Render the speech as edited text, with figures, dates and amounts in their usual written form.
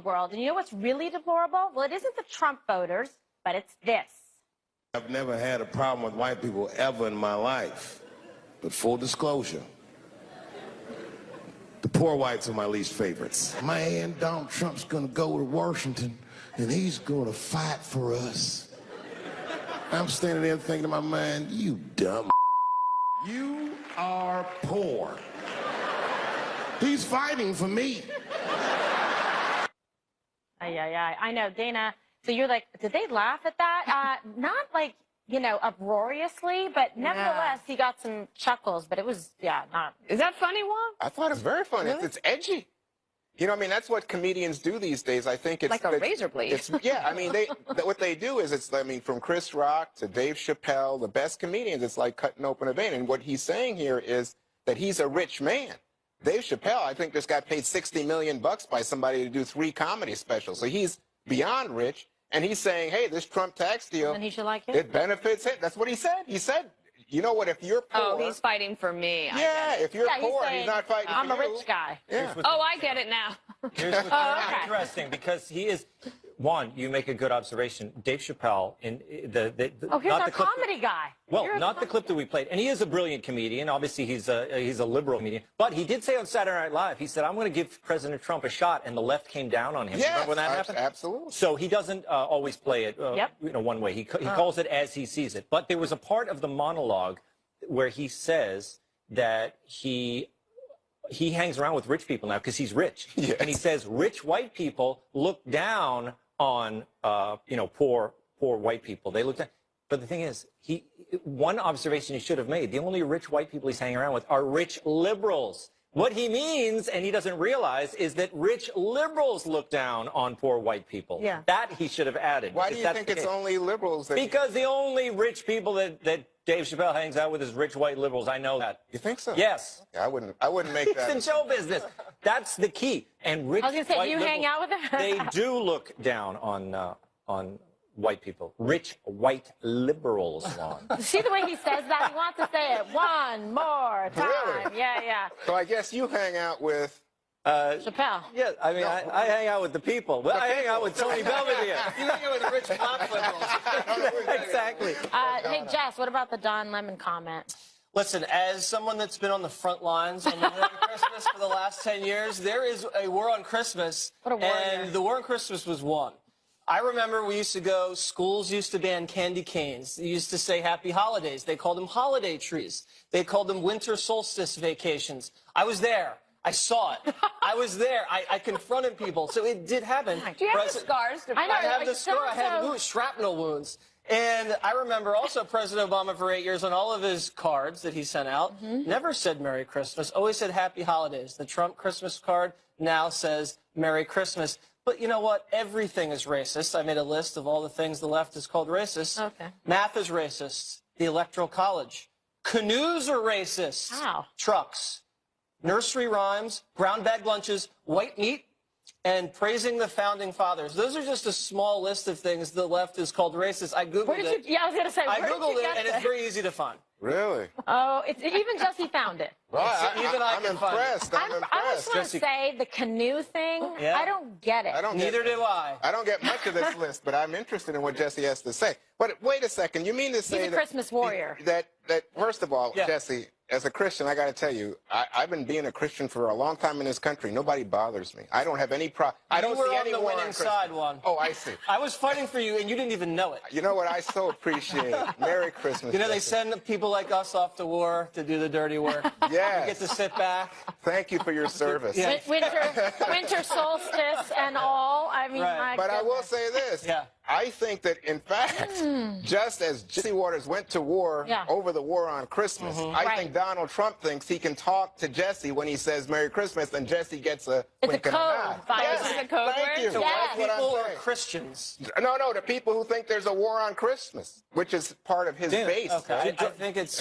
world. And you know what's really deplorable? Well, it isn't the Trump voters, but it's this. I've never had a problem with white people ever in my life. But full disclosure, the poor whites are my least favorites. Man, Donald Trump's gonna go to Washington and he's gonna fight for us. I'm standing there thinking to my mind, you dumb. You are poor. He's fighting for me. I know, Dana. So you're like, did they laugh at that? Not like, you know, uproariously, but nevertheless, he got some chuckles. But it was, not. Is that funny, Juan? I thought it was very funny. Really? It's edgy. You know, I mean, that's what comedians do these days. I think it's like a razor blade. I mean, what they do is from Chris Rock to Dave Chappelle, the best comedians, it's like cutting open a vein. And what he's saying here is that he's a rich man. Dave Chappelle, I think, just got paid $60 million by somebody to do 3 comedy specials. So he's beyond rich. And he's saying, hey, this Trump tax deal, And he should like it. it benefits him. That's what he said. He said, you know what, if you're poor. Oh, he's fighting for me. Yeah, if you're he's poor, saying, he's not fighting I'm for a you. rich guy. Yeah. Oh, I get it now. Here's what's okay. interesting, because he is, Juan, you make a good observation. Dave Chappelle, in the Here's not our the clip, comedy guy. well, not the clip that we played, and he is a brilliant comedian. Obviously, he's a liberal comedian, but he did say on Saturday Night Live, he said, "I'm going to give President Trump a shot," and the left came down on him. Yes, Remember when that happened? Absolutely. So he doesn't always play it, one way. He calls it as he sees it. But there was a part of the monologue where he says that he hangs around with rich people now because he's rich. Yes. And he says rich white people look down on, poor white people. They look down. But the thing is, one observation he should have made, the only rich white people he's hanging around with are rich liberals. What he means, and he doesn't realize, is that rich liberals look down on poor white people. Yeah. That he should have added. Why do you think it's only liberals that... Because the only rich people that Dave Chappelle hangs out with is rich white liberals. I know that. You think so? Yes. I wouldn't make that. It's in show business. That's the key. And rich I was going to say, white do you hang out with him? They do look down on white people. Rich white liberals, Juan. See the way he says that? He wants to say it one more time. Really? Yeah. So I guess you hang out with... Chappelle. Yeah, I mean, I hang out with the people. Well, I hang out with Tony Belvedere. You hang out with the rich black liberals. Exactly. Hey, Jess, what about the Don Lemon comment? Listen, as someone that's been on the front lines on the War on Christmas for the last 10 years, there is a war on Christmas. What a warrior. And the war on Christmas was won. I remember we used to go, schools used to ban candy canes. They used to say happy holidays. They called them holiday trees. They called them winter solstice vacations. I was there. I saw it. I was there. I confronted people. So it did happen. Do you have the scars? I know, I have like, the scar. I had so- shrapnel wounds. And I remember also President Obama for 8 years on all of his cards that he sent out, never said Merry Christmas, always said Happy Holidays. The Trump Christmas card now says Merry Christmas. But you know what? Everything is racist. I made a list of all the things the left has called racist. Okay. Math is racist. The Electoral College. Canoes are racist. How? Trucks. Nursery rhymes, brown bag lunches, white meat, and praising the founding fathers. Those are just a small list of things the left is called racist. I Googled it. Yeah, I was going to say, I where did Googled you it, get and it's very easy to find. Really? Oh, even Jesse found it. Well, I'm impressed. I'm I impressed. just want to say the canoe thing, Yeah. I don't get it. Neither do I. I don't get much of this list, but I'm interested in what Jesse has to say. But wait a second. You mean to say He's a Christmas warrior. that first of all, Yeah. Jesse, as a Christian, I got to tell you, I've been being a Christian for a long time in this country. Nobody bothers me. I don't have any problem. I don't You were see on any the war winning Christmas. side, Juan. Oh, I see. I was fighting for you, and you didn't even know it. You know what I so appreciate? Merry Christmas. You know, they Jesse. send people like us off to war to do the dirty work. Yes. We get to sit back. Thank you for your service. Yeah. Winter solstice and all. I mean, Right. my But I will goodness. say this. Yeah. I think that, in fact, just as Jesse Waters went to war over the war on Christmas, I think Donald Trump thinks he can talk to Jesse when he says Merry Christmas, and Jesse gets a wink and a nod. Yes, it's a code Thank word? you. So Yeah. That's what people I'm are saying. Christians. No, the people who think there's a war on Christmas, which is part of his base. Okay, I think it's...